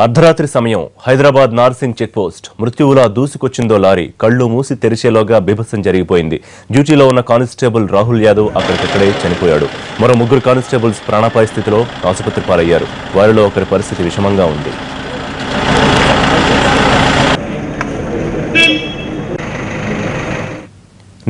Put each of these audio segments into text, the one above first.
అర్ధరాత్రి సమయం Hyderabad Narsingi checkpost మృత్యువులా దూసుకొచ్చిందో lorry కళ్ళు మూసి తెరిచేలోగా బీభత్సం జరిగిపోయింది. డ్యూటీలో ఉన్న కానిస్టేబుల్ రాహుల్ యాదవ్ అక్కడికక్కడే చనిపోయాడు. మరో ముగ్గురు కానిస్టేబుల్స్ ప్రాణాపాయ స్థితిలో ఆసుపత్రి పాలయ్యారు. వారిలో ఒకరి పరిస్థితి విషమంగా ఉంది.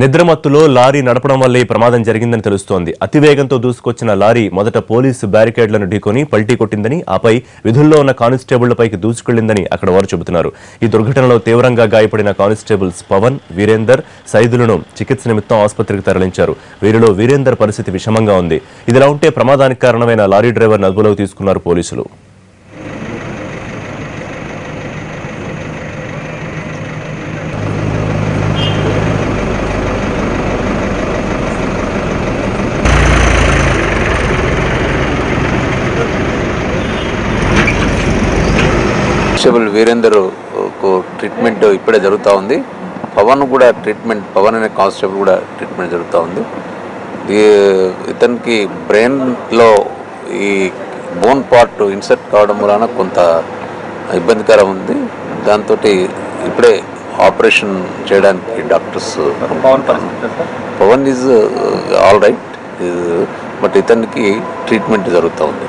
నిద్రమత్తులో లారీ నడపడం వల్లే ప్రమాదం జరిగిందని తెలుస్తోంది. అతివేగంతో దూసుకొచ్చిన లారీ మొదట పోలీసు బ్యారికేడ్లను ఢీకొని పల్టీ కొట్టిందని, ఆపై విధుల్లో ఉన్న కానిస్టేబుళ్లపైకి దూసుకెళ్లిందని అక్కడ వారు చెబుతున్నారు. ఈ దుర్ఘటనలో తీవ్రంగా గాయపడిన కానిస్టేబుల్స్ పవన్, వీరేందర్, సైదులను చికిత్స నిమిత్తం ఆసుపత్రికి తరలించారు. వీరిలో వీరేందర్ పరిస్థితి విషమంగా ఉంది. ఇదిలా ఉంటే ప్రమాదానికి కారణమైన లారీ డ్రైవర్ను అదుపులోకి తీసుకున్నారు పోలీసులు. కానిస్టేబుల్ వీరేందర్ ట్రీట్మెంట్ ఇప్పుడే జరుగుతూ ఉంది. పవన్ కూడా ట్రీట్మెంట్, పవన్ అనే కానిస్టేబుల్ కూడా ట్రీట్మెంట్ జరుగుతూ ఉంది. ఇతనికి బ్రెయిన్లో ఈ బోన్ పార్ట్ ఇన్సర్ట్ కావడం వలన కొంత ఇబ్బందికరం ఉంది. దాంతో ఇప్పుడే ఆపరేషన్ చేయడానికి doctors Pavan is all right, but ఇతనికి ట్రీట్మెంట్ జరుగుతూ ఉంది.